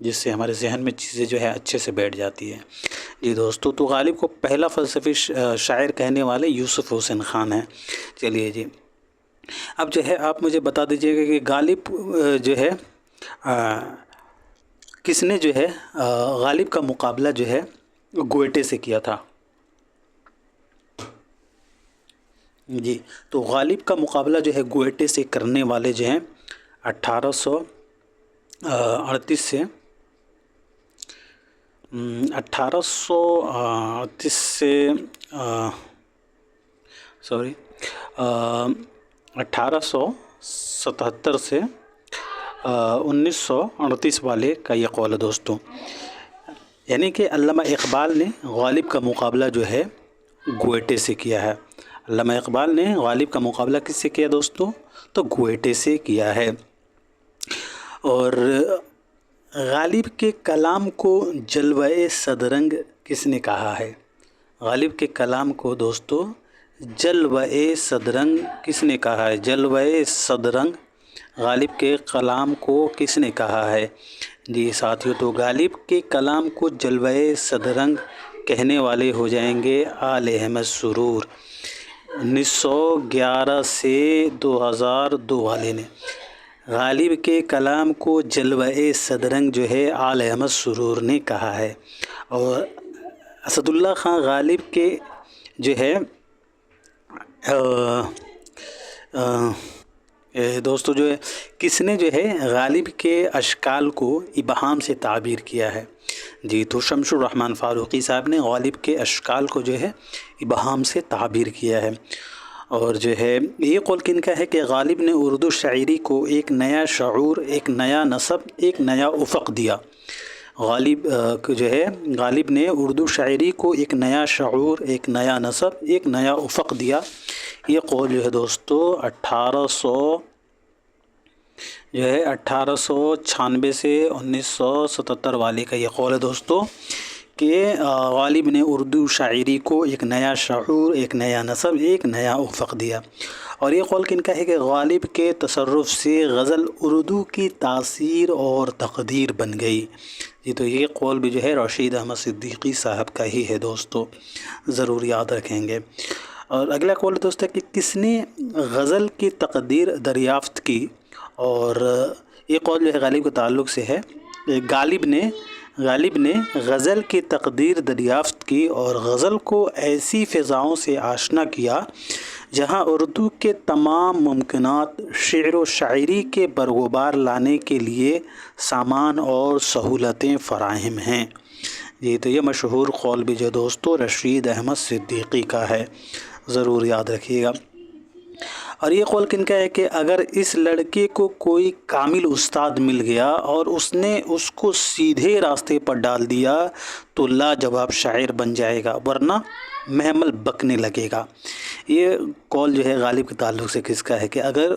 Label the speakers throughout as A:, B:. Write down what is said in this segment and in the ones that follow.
A: جس سے ہمارے ذہن میں چیزیں جو ہے اچھے سے بیٹھ جاتی ہیں۔ جی دوستو، تو غالب کو پہلا فلسفی شاعر کہنے والے یوسف حسین خان ہیں۔ چلیے جی، اب جو ہے آپ مجھے بتا دیجیے گا کہ غالب جو ہے کس نے جو ہے غالب کا مقابلہ جو ہے گوئٹے سے کیا تھا؟ جی، تو غالب کا مقابلہ جو ہے گوئٹے سے کرنے والے جو ہیں 1838 سے 1838 سے 1877 سے 1938 والے کا یہ قول ہے دوستوں، یعنی کہ علامہ اقبال نے غالب کا مقابلہ جو ہے گوئٹے سے کیا ہے۔ علامہ اقبال نے غالب کا مقابلہ کس سے کیا دوستوں؟ تو گوئٹے سے کیا ہے۔ اور غالب کے کلام کو جلوہ صدرنگ کس نے کہا ہے؟ غالب کے کلام کو دوستو جلوہ صدرنگ کس نے کہا ہے؟ جلوہ صدرنگ غالب کے کلام کو کس نے کہا ہے؟ جی ساتھیو، تو غالب کے کلام کو جلوہ صدرنگ کہنے والے ہو جائیں گے آل احمد سرور، 1911 سے 2002 والے نے غالب کے کلام کو جلوہ صدرنگ جو ہے آل احمد سرور نے کہا ہے۔ اور اسد اللہ خان غالب کے جو ہے دوستو جو ہے کس نے جو ہے غالب کے اشکال کو ابہام سے تعبیر کیا ہے؟ جی، تو شمس الرحمن فاروقی صاحب نے غالب کے اشکال کو جو ہے ابہام سے تعبیر کیا ہے۔ اور جو ہے یہ قول کن کا ہے کہ غالب نے اردو شاعری کو ایک نیا شعور، ایک نیا نسب، ایک نیا افق دیا۔ غالب جو ہے غالب نے اردو شاعری کو ایک نیا شعور، ایک نیا نسب، ایک نیا افق دیا۔ یہ قول جو ہے دوستو 1896 سے 1977 والے کا یہ قول ہے دوستو کہ غالب نے اردو شاعری کو ایک نیا شعور، ایک نیا نسب، ایک نیا افق دیا۔ اور یہ قول کن کا ہے کہ غالب کے تصرف سے غزل اردو کی تاثیر اور تقدیر بن گئی۔ جی، تو یہ قول بھی جو ہے رشید احمد صدیقی صاحب کا ہی ہے دوستو، ضرور یاد رکھیں گے۔ اور اگلا قول دوستو کہ کس نے غزل کی تقدیر دریافت کی؟ اور یہ قول جو ہے غالب کے تعلق سے ہے۔ غالب نے غزل کی تقدیر دریافت کی اور غزل کو ایسی فضاؤں سے آشنا کیا جہاں اردو کے تمام ممکنات شعر و شاعری کے برگوبار لانے کے لیے سامان اور سہولتیں فراہم ہیں۔ یہ تو یہ مشہور قول بھی جو دوستو رشید احمد صدیقی کا ہے، ضرور یاد رکھیے گا۔ اور یہ قول کن کا ہے کہ اگر اس لڑکے کو کوئی کامل استاد مل گیا اور اس نے اس کو سیدھے راستے پر ڈال دیا تو لاجواب شاعر بن جائے گا، ورنہ محمل بکنے لگے گا۔ یہ قول جو ہے غالب کے تعلق سے کس کا ہے کہ اگر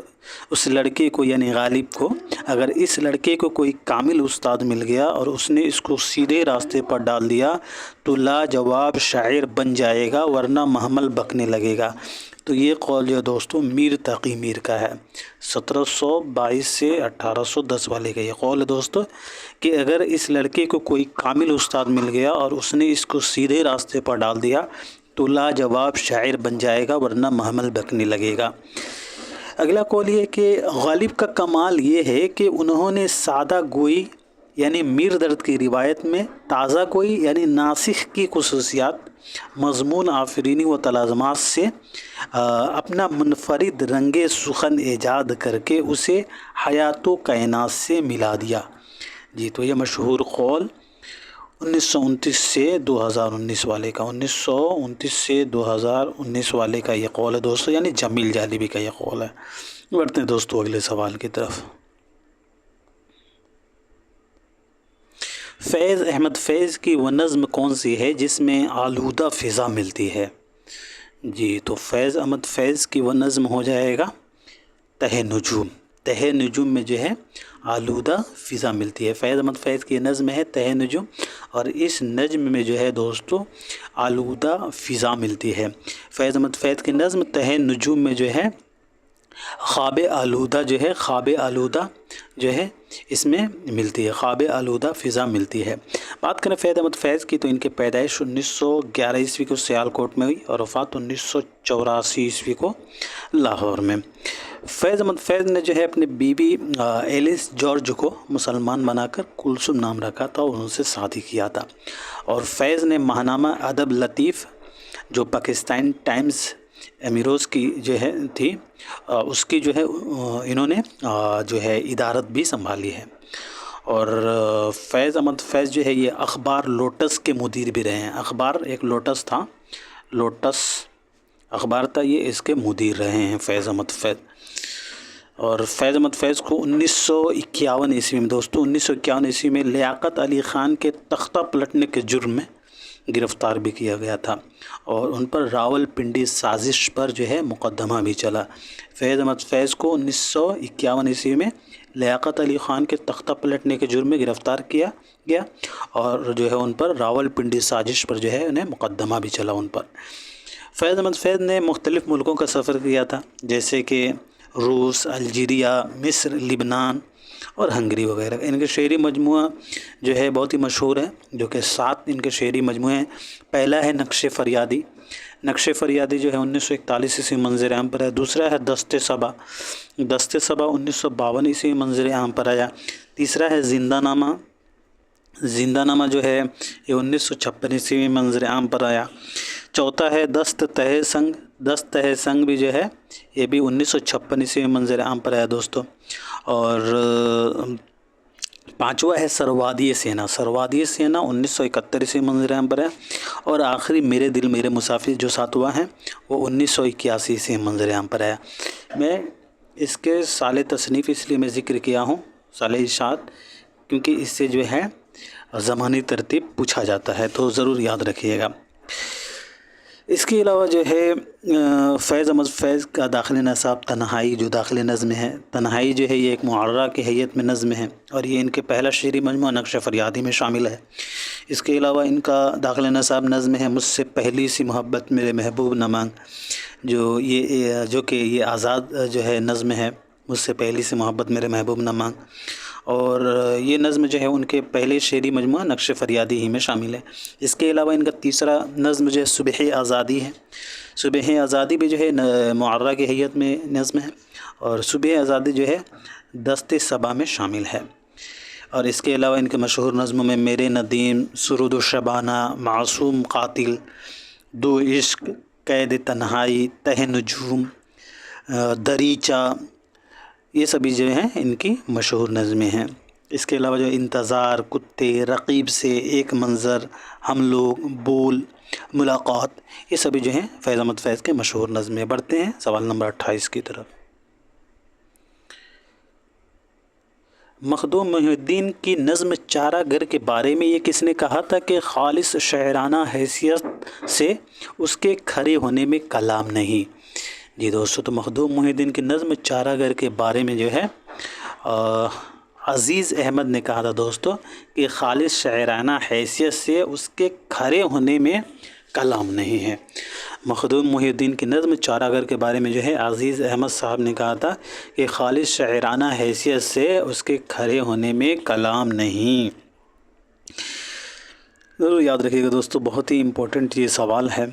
A: اس لڑکے کو یعنی غالب کو اگر اس لڑکے کو کوئی کامل استاد مل گیا اور اس نے اس کو سیدھے راستے پر ڈال دیا تو لاجواب شاعر بن جائے گا، ورنہ محمل بکنے لگے گا۔ تو یہ قول جو دوستو میر تقی میر کا ہے، 1722 سے 1810 والے کا یہ قول ہے دوستو کہ اگر اس لڑکے کو کوئی کامل استاد مل گیا اور اس نے اس کو سیدھے راستے پر ڈال دیا تو لاجواب شاعر بن جائے گا، ورنہ محمل بکنے لگے گا۔ اگلا قول یہ کہ غالب کا کمال یہ ہے کہ انہوں نے سادہ گوئی یعنی میر درد کی روایت میں تازہ گوئی یعنی ناسخ کی خصوصیات، مضمون آفرینی و تلازمات سے اپنا منفرد رنگ سخن ایجاد کر کے اسے حیات و کائنات سے ملا دیا۔ جی، تو یہ مشہور قول 1929 سے 2019 والے کا 1929 سے 2019 والے کا یہ قول ہے دوستو، یعنی جمیل جالبی کا یہ قول ہے۔ بڑھتے ہیں دوستو اگلے سوال کی طرف۔ فیض احمد فیض کی وہ نظم کون سی ہے جس میں آلودہ فضا ملتی ہے؟ جی، تو فیض احمد فیض کی وہ نظم ہو جائے گا تہ نجوم۔ تہ نجوم میں جو ہے آلودہ فضا ملتی ہے۔ فیض احمد فیض کی نظم ہے تہ نجوم، اور اس نظم میں جو ہے دوستو آلودہ فضا ملتی ہے۔ فیض احمد فیض کی نظم تہ نجوم میں جو ہے خواب آلودہ جو ہے، خواب آلودہ جو ہے اس میں ملتی ہے، خواب آلودہ فضا ملتی ہے۔ بات کریں فیض احمد فیض کی تو ان کی پیدائش 1911 عیسوی کو سیالکوٹ میں ہوئی اور وفات 1984 عیسوی کو لاہور میں۔ فیض احمد فیض نے جو ہے اپنی بیوی ایلس جارج کو مسلمان بنا کر کلثوم نام رکھا تھا اور ان سے شادی کیا تھا۔ اور فیض نے ماہنامہ ادب لطیف جو پاکستان ٹائمز امیروز کی جو ہے تھی، اس کی جو ہے انہوں نے جو ہے ادارت بھی سنبھالی ہے۔ اور فیض احمد فیض جو ہے یہ اخبار لوٹس کے مدیر بھی رہے ہیں۔ اخبار ایک لوٹس تھا، لوٹس اخبار تھا، یہ اس کے مدیر رہے ہیں فیض احمد فیض۔ اور فیض احمد فیض کو 1951 عیسوی میں دوستو 1951 عیسوی میں لیاقت علی خان کے تختہ پلٹنے کے جرم میں گرفتار بھی کیا گیا تھا اور ان پر راول پنڈی سازش پر جو ہے مقدمہ بھی چلا۔ فیض احمد فیض کو 1951 عیسوی میں لیاقت علی خان کے تختہ پلٹنے کے جرم میں گرفتار کیا گیا اور جو ہے ان پر راول پنڈی سازش پر جو ہے انہیں مقدمہ بھی چلا ان پر۔ فیض احمد فیض نے مختلف ملکوں کا سفر کیا تھا، جیسے کہ روس، الجیریا، مصر، لبنان اور ہنگری وغیرہ۔ ان کے شعری مجموعہ جو ہے بہت ہی مشہور ہے، جو کہ 7 ان کے شعری مجموعے ہیں۔ پہلا ہے نقش فریادی، نقش فریادی جو ہے 1941 عیسوی منظر عام پر ہے۔ دوسرا ہے دست صبا، دست صبا 1952 عیسوی منظر عام پر آیا۔ تیسرا ہے زندہ نامہ، زندہ نامہ جو ہے یہ 1956 عیسوی منظر عام پر آیا۔ چوتھا ہے دست تہ سنگ، دست تہ سنگ بھی جو ہے یہ بھی 1956 عیسوی منظر عام پر آیا دوستو۔ اور پانچواں ہے سروادی سینا، سروادی سینا 1971 عیسوی منظر عام پر ہے۔ اور آخری میرے دل میرے مسافر جو 7واں ہیں وہ 1981 عیسوی منظر عام پر آیا۔ میں اس کے سال تصنیف اس لیے میں ذکر کیا ہوں، سال اشاعت، کیونکہ اس سے جو ہے زمانی ترتیب پوچھا جاتا ہے تو ضرور یاد رکھیے گا۔ اس کے علاوہ جو ہے فیض احمد فیض کا داخل نصاب تنہائی جو داخل نظم ہے، تنہائی جو ہے یہ ایک معرہ کی حیت میں نظم ہے اور یہ ان کے پہلا شعری مجموعہ نقش فریادی میں شامل ہے۔ اس کے علاوہ ان کا داخل نصاب نظم ہے مجھ سے پہلی سی محبت میرے محبوب نہ مانگ، جو کہ یہ آزاد جو ہے نظم ہے، مجھ سے پہلی سی محبت میرے محبوب نہ مانگ۔ اور یہ نظم جو ہے ان کے پہلے شعری مجموعہ نقش فریادی ہی میں شامل ہے۔ اس کے علاوہ ان کا تیسرا نظم جو ہے صبح آزادی ہے، صبح آزادی بھی جو ہے معرہ کی حیت میں نظم ہے اور صبح آزادی جو ہے دست صبا میں شامل ہے۔ اور اس کے علاوہ ان کے مشہور نظموں میں میرے ندیم، سرود و شبانہ، معصوم قاتل، دو عشق، قید تنہائی، تہ نجوم، دریچہ، یہ سبھی جو ہیں ان کی مشہور نظمیں ہیں۔ اس کے علاوہ جو انتظار، کتے، رقیب سے، ایک منظر، ہم لوگ، بول، ملاقات، یہ سبھی جو ہیں فیض احمد فیض کے مشہور نظمیں۔ بڑھتے ہیں سوال نمبر 28 کی طرف۔ مخدوم محی الدین کی نظم چارہ گر کے بارے میں یہ کس نے کہا تھا کہ خالص شاعرانہ حیثیت سے اس کے کھڑے ہونے میں کلام نہیں؟ جی دوستو، تو مخدوم محی الدین کی نظم چارہ گر کے بارے میں جو ہے عزیز احمد نے کہا تھا دوستو کہ خالص شاعرانہ حیثیت سے اس کے کھڑے ہونے میں کلام نہیں ہے۔ مخدوم محی الدین کی نظم چارہ گر کے بارے میں جو ہے عزیز احمد صاحب نے کہا تھا کہ خالص شاعرانہ حیثیت سے اس کے کھڑے ہونے میں کلام نہیں۔ ضرور یاد رکھیے گا دوستو، بہت ہی امپورٹنٹ یہ سوال ہے۔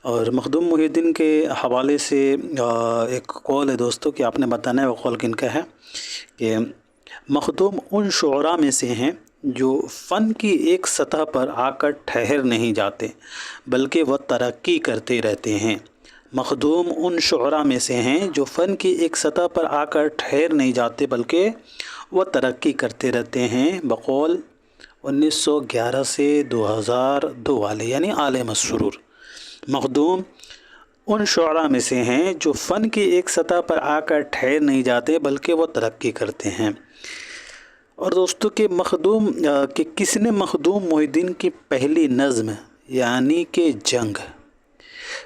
A: اور مخدوم محی الدین کے حوالے سے ایک قول ہے دوستو کہ آپ نے بتانا ہے وہ قول کن کا ہے کہ مخدوم ان شعراء میں سے ہیں جو فن کی ایک سطح پر آ کر ٹھہر نہیں جاتے بلکہ وہ ترقی کرتے رہتے ہیں۔ مخدوم ان شعراء میں سے ہیں جو فن کی ایک سطح پر آ کر ٹھہر نہیں جاتے بلکہ وہ ترقی کرتے رہتے ہیں، بقول 1911 سے 2002 والے یعنی عالم السرور۔ مخدوم ان شعراء میں سے ہیں جو فن کی ایک سطح پر آ کر ٹھہر نہیں جاتے بلکہ وہ ترقی کرتے ہیں۔ اور دوستو کہ مخدوم کہ کس نے مخدوم محی الدین کی پہلی نظم یعنی کہ جنگ،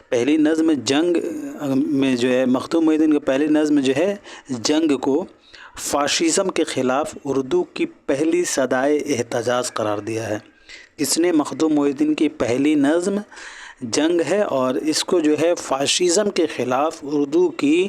A: پہلی نظم جنگ میں جو ہے مخدوم محی الدین کی پہلی نظم جو ہے جنگ کو فاشزم کے خلاف اردو کی پہلی صدائے احتجاج قرار دیا ہے؟ اس نے مخدوم محی الدین کی پہلی نظم جنگ ہے اور اس کو جو ہے فاشزم کے خلاف اردو کی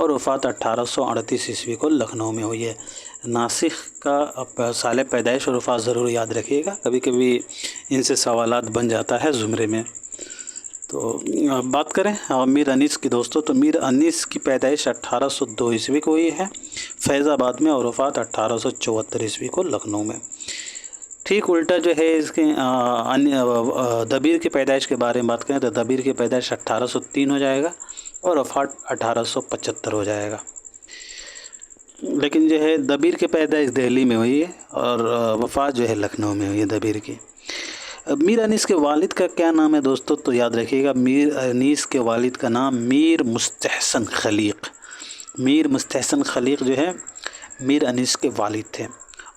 A: اور وفات 1838 ء کو لکھنؤ میں ہوئی ہے۔ ناسخ کا سال پیدائش اور وفات ضرور یاد رکھیے گا، کبھی کبھی ان سے سوالات بن جاتا ہے زمرے میں۔ تو بات کریں میر انیس کی دوستوں، تو میر انیس کی پیدائش 1802 ء کو ہوئی ہے فیض آباد میں، اور وفات 1874 ء کو لکھنؤ میں۔ ٹھیک الٹا جو ہے اس کے دبیر کی پیدائش کے بارے میں بات کریں تو دبیر کی پیدائش 1803 ہو جائے گا اور وفات 1875 ہو جائے گا۔ لیکن جو ہے دبیر کی پیدائش دہلی میں ہوئی ہے اور وفات جو ہے لکھنؤ میں ہوئی ہے دبیر کی۔ میر انیس کے والد کا کیا نام ہے دوستو؟ تو یاد رکھیے گا، میر انیس کے والد کا نام میر مستحسن خلیق۔ میر مستحسن خلیق جو ہے میر انیس کے والد تھے،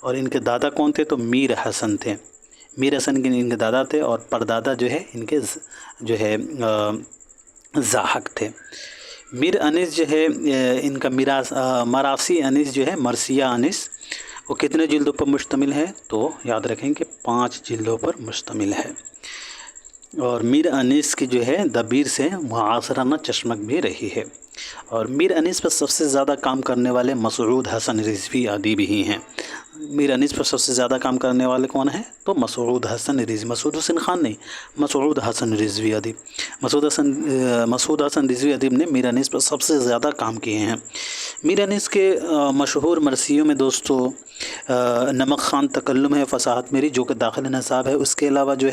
A: اور ان کے دادا کون تھے؟ تو میر حسن تھے۔ میر حسن کے ان کے دادا تھے، اور پردادا جو ہے ان کے جو ہے زاحق تھے۔ میر انیس جو ہے ان کا مراسی انیس جو ہے مرثیہ انیس، وہ کتنے جلدوں پر مشتمل ہے؟ تو یاد رکھیں کہ 5 جلدوں پر مشتمل ہے۔ اور میر انیس کی جو ہے دبیر سے معاصرانہ چشمک بھی رہی ہے۔ اور میر انیس پر سب سے زیادہ کام کرنے والے مسعود حسن رضوی ادیب ہی ہیں۔ میر انیس پر سب سے زیادہ کام کرنے والے کون ہیں؟ تو مسعود حسن رضوی، مسعود حسین خان نہیں، مسعود حسن رضوی ادیب۔ مسعود حسن رضوی ادیب نے میر انیس پر سب سے زیادہ کام کیے ہیں۔ میر انیس کے مشہور مرثیوں میں دوستو نمک خان تکلم ہے، فصاحت میری جو کہ داخل نصاب ہے۔ اس کے علاوہ جو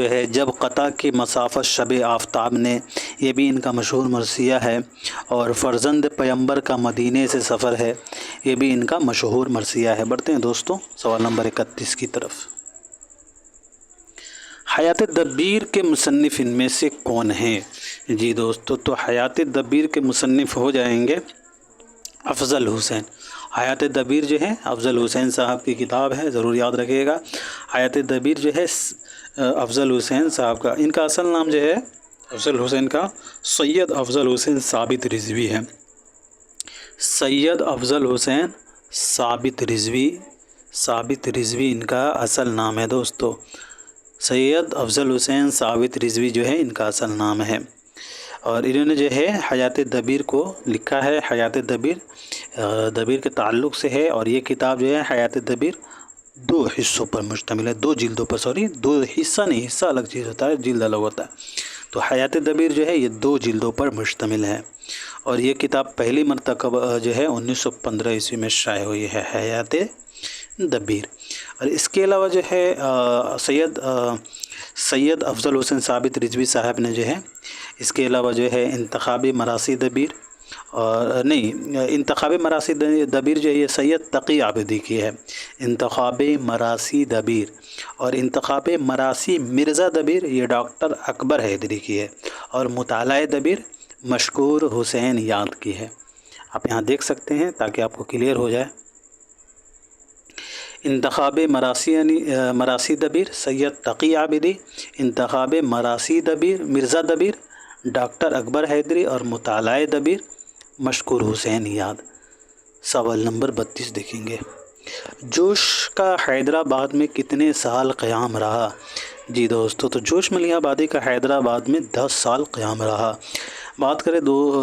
A: ہے جب قطع کی مسافت شب آفتاب نے، یہ بھی ان کا مشہور مرثیہ ہے۔ اور فرزند پیمبر کا مدینے سے سفر ہے، یہ بھی ان کا مشہور مرثیہ ہے۔ بڑھتے ہیں دوستوں سوال نمبر 31 کی طرف۔ حیات دبیر کے مصنف ان میں سے کون ہیں؟ جی دوستو، تو حیات دبیر کے مصنف ہو جائیں گے افضل حسین۔ حیات دبیر جو ہے افضل حسین صاحب کی کتاب ہے، ضرور یاد رکھیے گا۔ حیات دبیر جو ہے افضل حسین صاحب کا، ان کا اصل نام جو ہے افضل حسین کا سید افضل حسین ثابت رضوی ہے۔ سید افضل حسین ثابت رضوی ان کا اصل نام ہے دوستو۔ سید افضل حسین ثابت رضوی جو ہے ان کا اصل نام ہے، اور انہوں نے جو ہے حیات دبیر کو لکھا ہے۔ حیات دبیر کے تعلق سے ہے، اور یہ کتاب جو ہے حیات دبیر 2 حصوں پر مشتمل ہے، 2 جلدوں پر، 2 حصہ نہیں، حصہ الگ چیز ہوتا ہے، جلد الگ ہوتا ہے۔ تو حیات دبیر جو ہے یہ 2 جلدوں پر مشتمل ہے، اور یہ کتاب پہلی مرتبہ جو ہے 1915 ء میں شائع ہوئی ہے، حیات دبیر۔ اور اس کے علاوہ جو ہے سید افضل حسین ثابت رضوی صاحب نے جو ہے اس کے علاوہ جو ہے انتخابی مراسی دبیر، اور نہیں، انتخابی مراسی دبیر جو ہے یہ سید تقی عابدی کی ہے، انتخابی مراسی دبیر، اور انتخابی مراسی مرزا دبیر یہ ڈاکٹر اکبر حیدری کی ہے، اور مطالعہ دبیر مشکور حسین یاد کی ہے۔ آپ یہاں دیکھ سکتے ہیں تاکہ آپ کو کلیئر ہو جائے۔ انتخاب مراسی دبیر سید تقی عابدی، انتخاب مراسی دبیر مرزا دبیر ڈاکٹر اکبر حیدری، اور مطالعہ دبیر مشکور حسین یاد۔ سوال نمبر 32 دیکھیں گے، جوش کا حیدرآباد میں کتنے سال قیام رہا؟ جی دوستو، تو جوش ملیح آبادی کا حیدرآباد میں 10 سال قیام رہا۔ بات کریں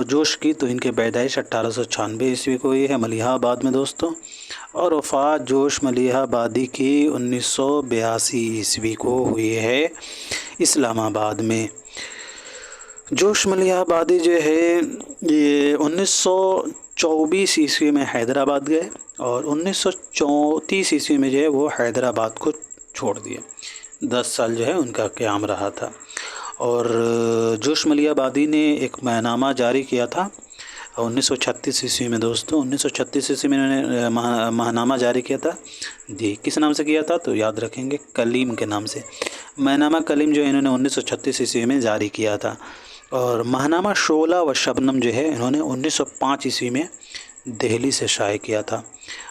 A: جوش کی تو ان کے پیدائش 1896 ء کو ہوئی ہے ملیح آباد میں دوستو، اور وفات جوش ملیح آبادی کی 1982 ء کو ہوئی ہے اسلام آباد میں۔ جوش ملیح آبادی جو ہے یہ 1924 ء میں حیدرآباد گئے، اور 1934 ء میں جو ہے وہ حیدرآباد کو چھوڑ دیے۔ 10 سال جو ہے ان کا قیام رہا تھا۔ اور جوش ملیح آبادی نے ایک ماہنامہ جاری کیا تھا 1936 ء میں دوستو، 1936 ء میں انہوں نے ماہنامہ جاری کیا تھا۔ جی کس نام سے کیا تھا؟ تو یاد رکھیں گے کلیم کے نام سے۔ ماہنامہ کلیم جو ہے انہوں نے 1936 ء میں جاری کیا تھا، اور ماہنامہ شعلہ و شبنم جو ہے انہوں نے 1905 ء میں دہلی سے شائع کیا تھا۔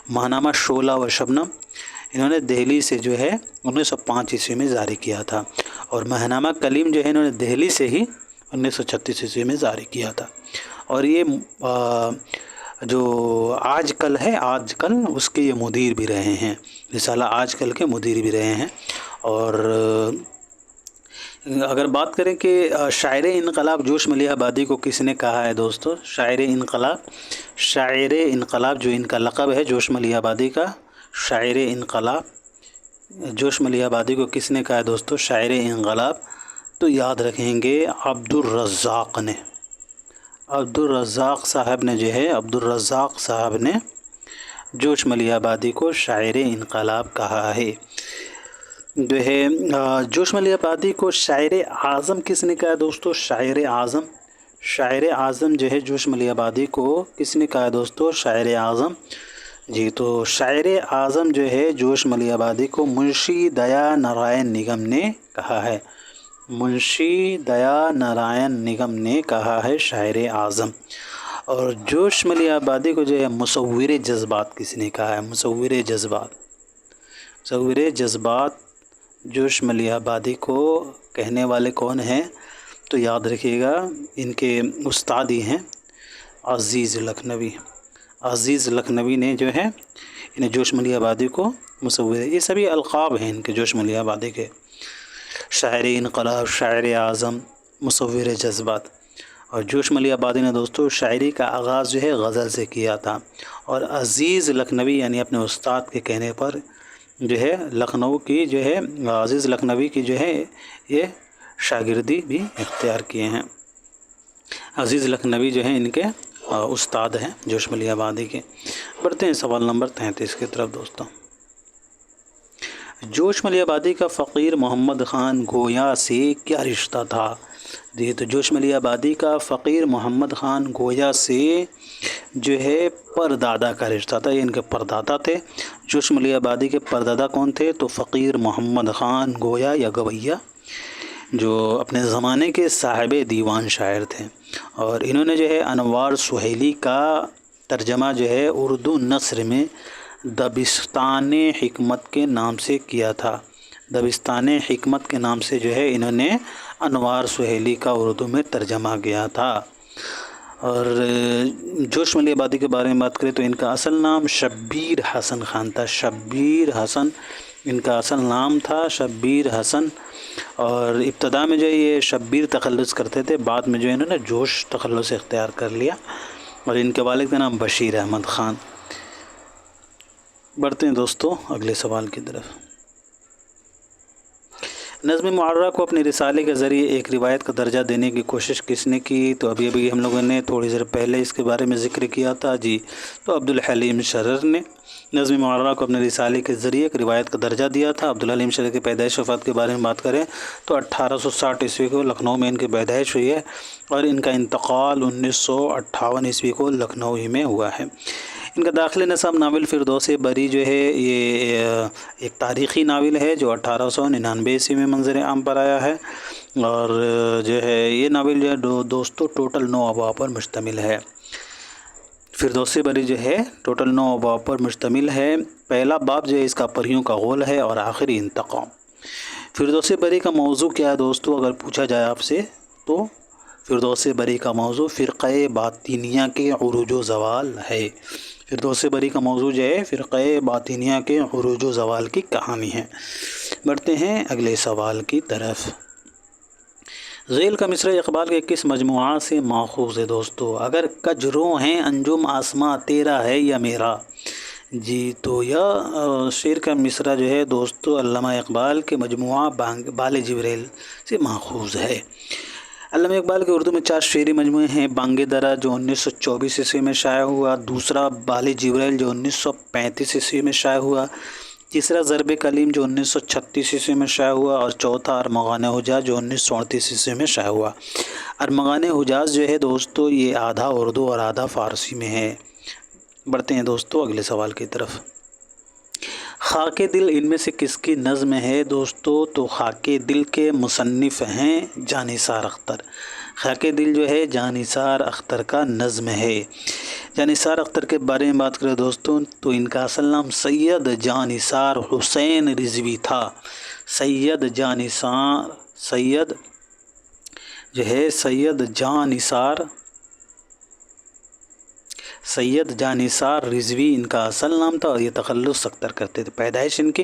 A: ماہنامہ شعلہ و شبنم انہوں نے دہلی سے جو ہے 1905 ء میں جاری کیا تھا، اور ماہنامہ کلیم جو ہے انہوں نے دہلی سے ہی 1936 ء میں جاری کیا تھا۔ اور یہ جو آج کل ہے، آج کل اس کے یہ مدیر بھی رہے ہیں، رسالہ آج کل کے مدیر بھی رہے ہیں۔ اور اگر بات کریں کہ شاعر انقلاب جوش ملیح آبادی کو کس نے کہا ہے دوستو؟ شاعر انقلاب جو ان کا لقب ہے جوش ملیح آبادی کا، شاعر انقلاب جوش ملیح آبادی کو کس نے کہا ہے دوستو؟ شاعر انقلاب تو یاد رکھیں گے عبدالرزاق نے، عبدالرزاق صاحب نے جوش ملیح آبادی کو شاعر انقلاب کہا ہے۔ جو ہے جوش ملیح آبادی کو شاعر اعظم کس نے کہا ہے دوستو؟ شاعر اعظم جو ہے جوش ملیح آبادی کو کس نے کہا ہے دوستو؟ شاعر اعظم جی، تو شاعر اعظم جو ہے جوش ملیح آبادی کو منشی دیا نارائن نگم نے کہا ہے، منشی دیا نارائن نگم نے کہا ہے شاعر اعظم۔ اور جوش ملیح آبادی کو جو ہے مصور جذبات کس نے کہا ہے؟ مصور جذبات جوش ملیح آبادی کو کہنے والے کون ہیں؟ تو یاد رکھیے گا ان کے استاد ہی ہیں عزیز لکھنوی نے جو ہے انہیں جوش ملیح آبادی کو مصور، یہ سبھی القاب ہیں ان کے جوش ملیح آبادی کے، شاعر انقلاب، شاعر اعظم، مصور جذبات۔ اور جوش ملیح آبادی نے دوستو شاعری کا آغاز جو ہے غزل سے کیا تھا، اور عزیز لکھنوی یعنی اپنے استاد کے کہنے پر جو ہے عزیز لکھنوی کی جو ہے یہ شاگردی بھی اختیار کیے ہیں۔ عزیز لکھنوی جو ہیں ان کے استاد ہیں جوش ملیح آبادی کے۔ بڑھتے ہیں سوال نمبر 33 کی طرف دوستوں۔ جوش ملیح آبادی کا فقیر محمد خان گویا سے کیا رشتہ تھا؟ جی، تو جوش ملیح آبادی کا فقیر محمد خان گویا سے جو ہے پردادا کا رشتہ تھا، یہ ان کے پردادا تھے۔ جوش ملیح آبادی کے پردادا کون تھے؟ تو فقیر محمد خان گویا یا گویا، جو اپنے زمانے کے صاحب دیوان شاعر تھے، اور انہوں نے جو ہے انوار سہیلی کا ترجمہ جو ہے اردو نثر میں دبستان حکمت کے نام سے کیا تھا، دبستان حکمت کے نام سے جو ہے انہوں نے انوار سہیلی کا اردو میں ترجمہ کیا تھا۔ اور جوش ملیح آبادی کے بارے میں بات کریں تو ان کا اصل نام شبیر حسن خان تھا، شبیر حسن ان کا اصل نام تھا، شبیر حسن۔ اور ابتدا میں جو یہ شبیر تخلص کرتے تھے، بعد میں جو انہوں نے جوش تخلص اختیار کر لیا، اور ان کے والد کا نام بشیر احمد خان۔ بڑھتے ہیں دوستو اگلے سوال کی طرف۔ نظم معرہ کو اپنے رسالے کے ذریعے ایک روایت کا درجہ دینے کی کوشش کس نے کی؟ تو ابھی ہم لوگوں نے تھوڑی دیر پہلے اس کے بارے میں ذکر کیا تھا جی، تو عبدالحلیم شرر نے نظم معرہ کو اپنے رسالے کے ذریعے ایک روایت کا درجہ دیا تھا۔ عبدالحلیم شرر کی پیدائش وفات کے بارے میں بات کریں تو 1860 عیسوی کو لکھنؤ میں ان کی پیدائش ہوئی ہے، اور ان کا انتقال 1958 عیسوی کو لکھنؤ ہی میں ہوا ہے۔ ان کا داخل نصاب ناول فردوس بری جو ہے یہ ایک تاریخی ناول ہے جو 1899 عیسوی میں منظر عام پر آیا ہے، اور جو ہے یہ ناول جو ہے دوستو ٹوٹل 9 ابواب پر مشتمل ہے۔ فردوس بری جو ہے ٹوٹل 9 ابواب پر مشتمل ہے۔ پہلا باب جو ہے اس کا پریوں کا غول ہے، اور آخری انتقام۔ فردوس بری کا موضوع کیا ہے دوستو؟ اگر پوچھا جائے آپ سے تو فردوس بری کا موضوع فرقہ باطنیہ کے عروج و زوال ہے۔ فردوس بری کا موضوع جو ہے فرقہ باطنیہ کے عروج و زوال کی کہانی ہے۔ بڑھتے ہیں اگلے سوال کی طرف۔ ذیل کا مصرع اقبال کے کس مجموعہ سے ماخوذ ہے دوستو؟ اگر کجروں ہیں انجم آسماں تیرا ہے یا میرا، جی تو یہ شعر کا مصرع جو ہے دوستو علامہ اقبال کے مجموعہ بال جبریل سے ماخوذ ہے۔ علامہ اقبال کے اردو میں 4 شعری مجموعے ہیں: بانگ درا جو 1924 عیسوی میں شائع ہوا، دوسرا بال جبریل جو 1935 عیسوی میں شائع ہوا، تیسرا ضرب کلیم جو 1936 عیسوی میں شائع ہوا، اور چوتھا ارمغان حجاز جو 1938 عیسوی میں شائع ہوا۔ ارمغان حجاز جو ہے دوستو یہ آدھا اردو اور آدھا فارسی میں ہے۔ بڑھتے ہیں دوستو اگلے سوال کی طرف۔ خاک دل ان میں سے کس کی نظم ہے دوستو؟ تو خاک دل کے مصنف ہیں جانثار اختر۔ خاک دل جو ہے جانثار اختر کا نظم ہے۔ جانثار اختر کے بارے میں بات کریں دوستوں تو ان کا اصل نام سید جانثار حسین رضوی تھا۔ سید جانثار رضوی ان کا اصل نام تھا، اور یہ تخلص اختر کرتے تھے۔ پیدائش ان کی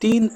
A: 3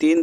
A: 3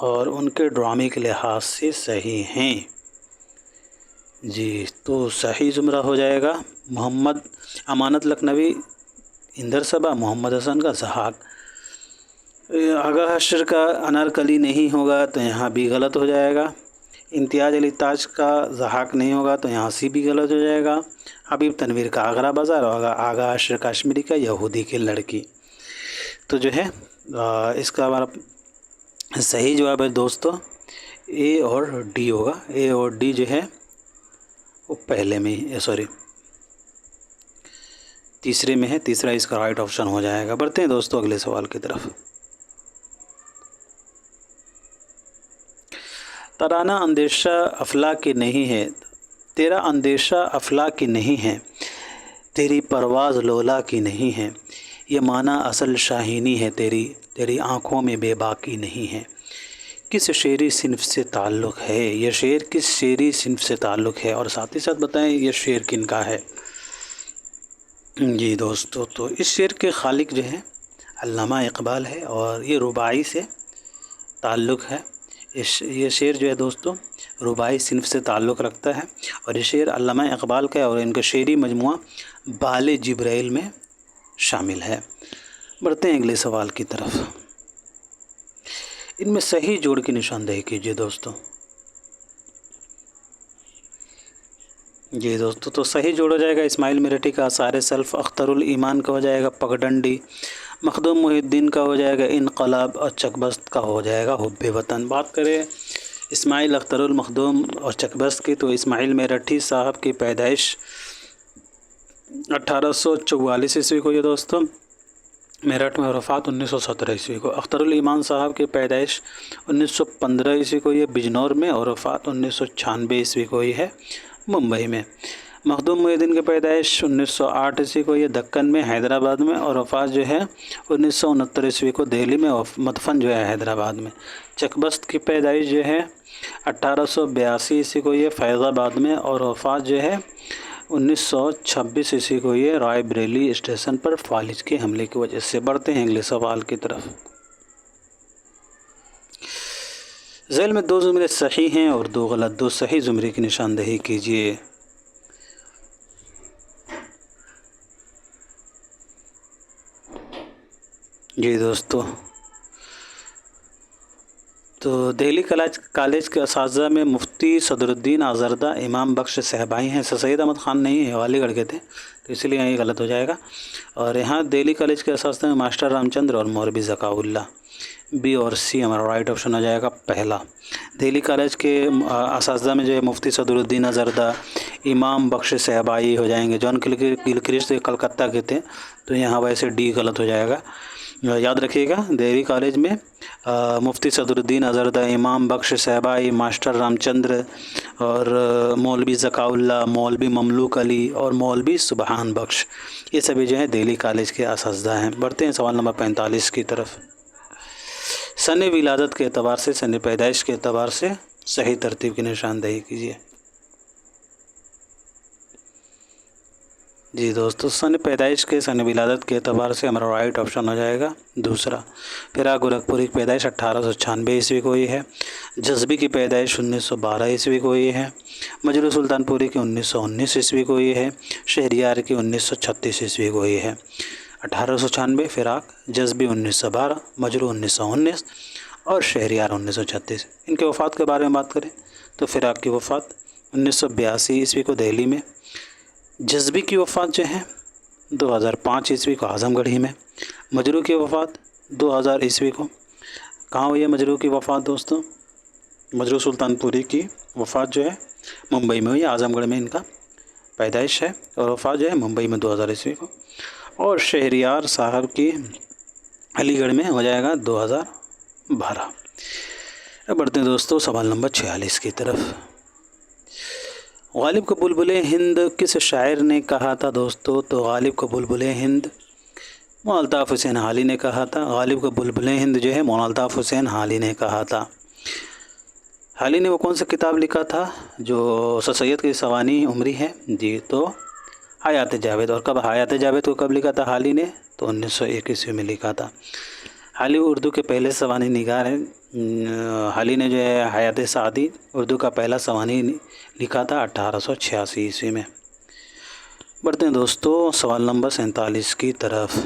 A: اور ان کے ڈرامے کے لحاظ سے صحیح ہیں۔ جی تو صحیح زمرہ ہو جائے گا محمد امانت لکھنوی، اندر صبا، محمد حسن کا زحاق۔ آغا حشر کا انارکلی نہیں ہوگا تو یہاں بھی غلط ہو جائے گا۔ امتیاز علی تاج کا زحاق نہیں ہوگا تو یہاں سے بھی غلط ہو جائے گا۔ حبیب تنویر کا آگرہ بازار ہوگا، آغا حشر کشمیری کا یہودی کی لڑکی۔ تو جو ہے اس کا ہمارا صحیح جواب ہے دوستو اے اور ڈی ہوگا۔ اے اور ڈی جو ہے وہ پہلے میں تیسرے میں ہے، تیسرا اس کا رائٹ آپشن ہو جائے گا۔ بڑھتے ہیں دوستو اگلے سوال کی طرف۔ ترانہ اندیشہ افلاک کی نہیں ہے، تیرا اندیشہ افلاک کی نہیں ہے، تیری پرواز لولا کی نہیں ہے، یہ معنی اصل شاہینی ہے تیری، تیری آنکھوں میں بے باکی نہیں ہے۔ کس شعری صنف سے تعلق ہے یہ شعر، کس شعری صنف سے تعلق ہے، اور ساتھ ہی ساتھ بتائیں یہ شعر کن کا ہے۔ جی دوستو تو اس شعر کے خالق جو ہے علامہ اقبال ہے، اور یہ رباعی سے تعلق ہے۔ یہ شعر جو ہے دوستو رباعی صنف سے تعلق رکھتا ہے، اور یہ شعر علامہ اقبال کا ہے، اور ان کا شعری مجموعہ بال جبرائیل میں شامل ہے۔ بڑھتے ہیں اگلے سوال کی طرف۔ ان میں صحیح جوڑ کی نشاندہی کیجیے دوستو۔ جی دوستو تو صحیح جوڑ ہو جائے گا اسماعیل میرٹھی کا آثار سلف، اختر الایمان کا ہو جائے گا پگڈنڈی، مخدوم محی الدین کا ہو جائے گا انقلاب، اور چکبست کا ہو جائے گا حب وطن۔ بات کریں اسماعیل اختر المخدوم اور چکبست کی، تو اسماعیل میرٹھی صاحب کی پیدائش 1844 عیسوی کو یہ دوستو میرٹھ میں، اور وفات 1917 عیسوی کو۔ اختر الایمان صاحب کی پیدائش 1915 عیسوی کو یہ بجنور میں، اور وفات 1996 عیسوی کو یہ ہے ممبئی میں۔ مخدوم محی الدین کی پیدائش 1908 عیسوی کو یہ دکن میں حیدرآباد میں، اور وفات جو ہے 1969 عیسوی کو دہلی میں، اور مدفن جو ہے حیدرآباد میں۔ چکبست کی پیدائش جو ہے 1882 عیسوی کو یہ فیض آباد میں، اور وفات جو ہے 1926 عیسوی کو یہ رائے بریلی اسٹیشن پر فالج کے حملے کی وجہ سے۔ بڑھتے ہیں اگلے سوال کی طرف۔ ذیل میں 2 زمرے صحیح ہیں اور 2 غلط، 2 صحیح زمرے کی نشاندہی کیجیے۔ جی دوستو تو دہلی کالج کے اساتذہ میں مفتی صدر الدین آزردہ امام بخش صاحبائی ہیں، سر سید احمد خان نہیں ہیں، علی گڑھ کے تھے، تو اسی لیے یہ غلط ہو جائے گا۔ اور یہاں دہلی کالج کے اساتذہ میں ماسٹر رام چندر اور مولوی ذکاء اللہ، بی اور سی ہمارا رائٹ آپشن ہو جائے گا پہلا۔ دہلی کالج کے اساتذہ میں جو ہے مفتی صدر الدین آزردہ، امام بخش صاحبائی ہو جائیں گے۔ جان گلکرسٹ کلکتہ کے تھے، تو یہاں ویسے ڈی غلط ہو جائے گا۔ یاد رکھیے گا دہلی کالج میں مفتی صدر الدین آزردہ، امام بخش صاحبائی، ماسٹر رام چندر اور مولوی ذکاء اللہ، مولوی مملوک علی اور مولوی سبحان بخش، یہ سبھی جو ہیں دہلی کالج کے اساتذہ ہیں۔ بڑھتے ہیں سوال نمبر 45 کی طرف۔ سن ولادت کے اعتبار سے، سن پیدائش کے اعتبار سے صحیح ترتیب کی نشاندہی کیجیے۔ جی دوستو سن پیدائش کے، سن ولادت کے اعتبار سے ہمارا رائٹ آپشن ہو جائے گا دوسرا۔ فراق گورکھپوری کی پیدائش 1896 عیسوی کو ہوئی ہے، جذبی کی پیدائش 1912 عیسوی کو ہوئی ہے، مجروح سلطان پوری کی 1919 عیسوی کو ہوئی ہے، شہریار کی 1936 عیسوی کو ہوئی ہے۔ 1896 فراق، جذبی 1912، مجروح 1919 اور شہریار 1936۔ ان کے وفات کے بارے میں بات کریں تو فراق کی وفات 1982 عیسوی کو دہلی میں، جذبی کی وفات جو ہے 2005 عیسوی کو اعظم گڑھی میں، مجروح کی وفات 2000 عیسوی کو کہاں ہوئی ہے مجروح کی وفات دوستوں؟ مجروح سلطان پوری کی وفات جو ہے ممبئی میں ہوئی ہے، اعظم گڑھ میں ان کا پیدائش ہے، اور وفات جو ہے ممبئی میں 2000 عیسوی کو، اور شہریار صاحب کی علی گڑھ میں ہو جائے گا 2012۔ بڑھتے ہیں دوستوں سوال نمبر 46 کی طرف۔ غالب کو بلبل ہند کس شاعر نے کہا تھا دوستو؟ تو غالب کو بلبل ہند مولانا الطاف حسین حالی نے کہا تھا۔ غالب کو بلبل ہند جو ہے مولانا الطاف حسین حالی نے کہا تھا۔ حالی نے وہ کون سا کتاب لکھا تھا جو سر سید کی سوانح عمری ہے؟ جی تو حیات جاوید۔ اور کب حیات جاوید کو کب لکھا تھا حالی نے؟ تو 1901 عیسوی میں لکھا تھا۔ حالی اردو کے پہلے سوانح نگار ہیں. حالی نے جو ہے حیات سعدی اردو کا پہلا سوانح لکھا تھا 1886 عیسوی میں. بڑھتے ہیں دوستو سوال نمبر 47 کی طرف.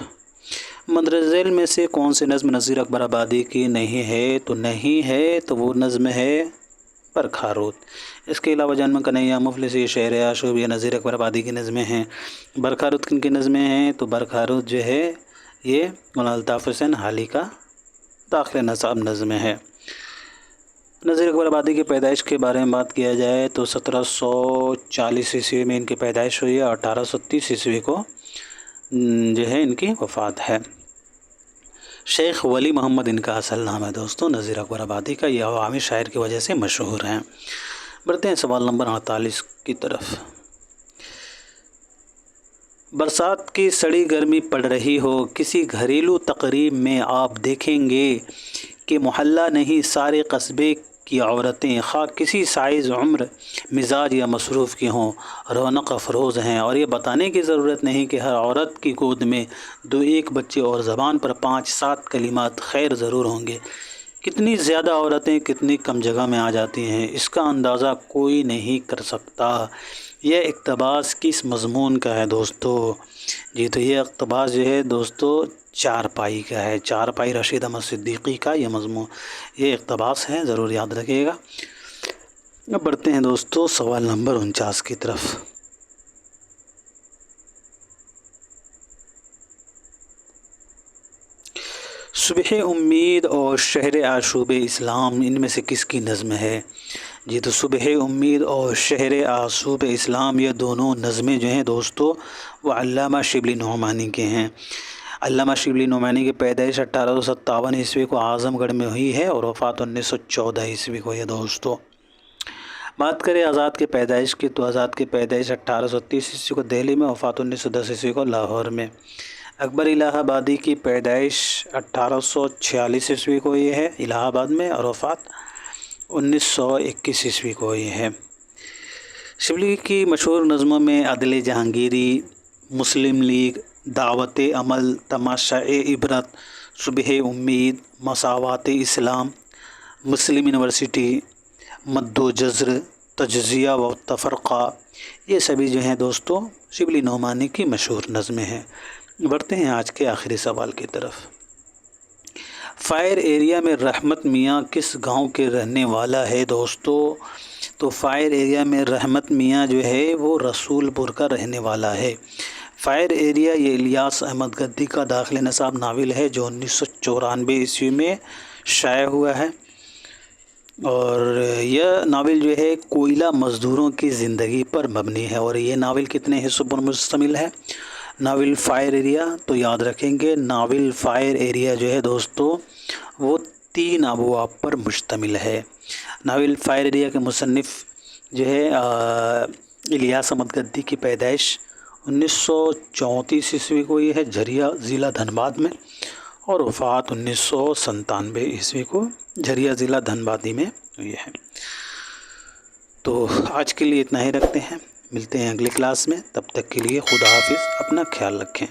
A: مندرجہ ذیل میں سے کون سی نظم نذیر اکبر آبادی کی نہیں ہے تو وہ نظم ہے برکھاروت. اس کے علاوہ جان من کنہیا، مفلسی، شعر آشوب یہ نذیر اکبر آبادی کی نظمیں ہیں. برکھاروت کن کی نظمیں ہیں تو برکھاروت جو ہے یہ مولانا الطاف حسین حالی کا داخل نصاب نظم ہے. نذیر اکبر آبادی کی پیدائش کے بارے میں بات کیا جائے تو 1740 عیسوی میں ان کی پیدائش ہوئی ہے اور 1830 عیسوی کو جو ہے ان کی وفات ہے. شیخ ولی محمد ان کا اصل نام ہے دوستوں نذیر اکبر آبادی کا. یہ عوامی شاعر کی وجہ سے مشہور ہیں. بڑھتے ہیں سوال نمبر 48 کی طرف. برسات کی سڑی گرمی پڑ رہی ہو، کسی گھریلو تقریب میں آپ دیکھیں گے کہ محلہ نہیں سارے قصبے کی عورتیں خواہ کسی سائز، عمر، مزاج یا مصروف کی ہوں رونق افروز ہیں. اور یہ بتانے کی ضرورت نہیں کہ ہر عورت کی گود میں 2-1 بچے اور زبان پر 5-7 کلمات خیر ضرور ہوں گے. کتنی زیادہ عورتیں کتنی کم جگہ میں آ جاتی ہیں، اس کا اندازہ کوئی نہیں کر سکتا. یہ اقتباس کس مضمون کا ہے دوستو؟ جی تو یہ اقتباس جو ہے دوستو چارپائی کا ہے. چارپائی رشید احمد صدیقی کا یہ مضمون، یہ اقتباس ہے، ضرور یاد رکھیے گا. اب بڑھتے ہیں دوستو سوال نمبر 49 کی طرف. صبح امید اور شہر آشوب اسلام ان میں سے کس کی نظم ہے؟ جی تو صبح امید اور شہر آشوب اسلام یہ دونوں نظمیں جو ہیں دوستو وہ علامہ شبلی نعمانی کے ہیں. علامہ شبلی نعمانی کی پیدائش 1857 عیسوی کو اعظم گڑھ میں ہوئی ہے اور وفات 1914 عیسوی کو ہے دوستو. بات کریں آزاد کی پیدائش کی تو آزاد کی پیدائش 1830 عیسوی کو دہلی میں، وفات 1910 عیسوی کو لاہور میں. اکبر الہ آبادی کی پیدائش 1846 عیسوی کو یہ ہے الہ آباد میں اور وفات 1921 عیسوی کو یہ ہے. شبلی کی مشہور نظموں میں عدل جہانگیری، مسلم لیگ، دعوت عمل، تماشائے عبرت، صبح امید، مساوات اسلام، مسلم یونیورسٹی، مد و جزر، تجزیہ و تفرقہ، یہ سبھی جو ہیں دوستو شبلی نعمانی کی مشہور نظمیں ہیں. بڑھتے ہیں آج کے آخری سوال کی طرف. فائر ایریا میں رحمت میاں کس گاؤں کے رہنے والا ہے دوستو؟ تو فائر ایریا میں رحمت میاں جو ہے وہ رسول پور کا رہنے والا ہے. فائر ایریا یہ الیاس احمد گدی کا داخل نصاب ناول ہے جو 1994 عیسوی میں شائع ہوا ہے. اور یہ ناول جو ہے کوئلہ مزدوروں کی زندگی پر مبنی ہے. اور یہ ناول کتنے حصوں پر مشتمل ہے؟ ناول فائر ایریا تو یاد رکھیں گے ناول فائر ایریا جو ہے دوستو وہ 3 ابواب پر مشتمل ہے. ناول فائر ایریا کے مصنف جو ہے الیاس احمد گدی کی پیدائش 1934 عیسوی کو یہ ہے جھریا ضلع دھنباد میں اور وفات 1997 عیسوی کو جھریا ضلع دھنبادی میں ہوئی ہے. تو آج کے لیے اتنا ہی رکھتے ہیں، ملتے ہیں اگلی کلاس میں. تب تک کے لیے خدا حافظ، اپنا خیال رکھیں.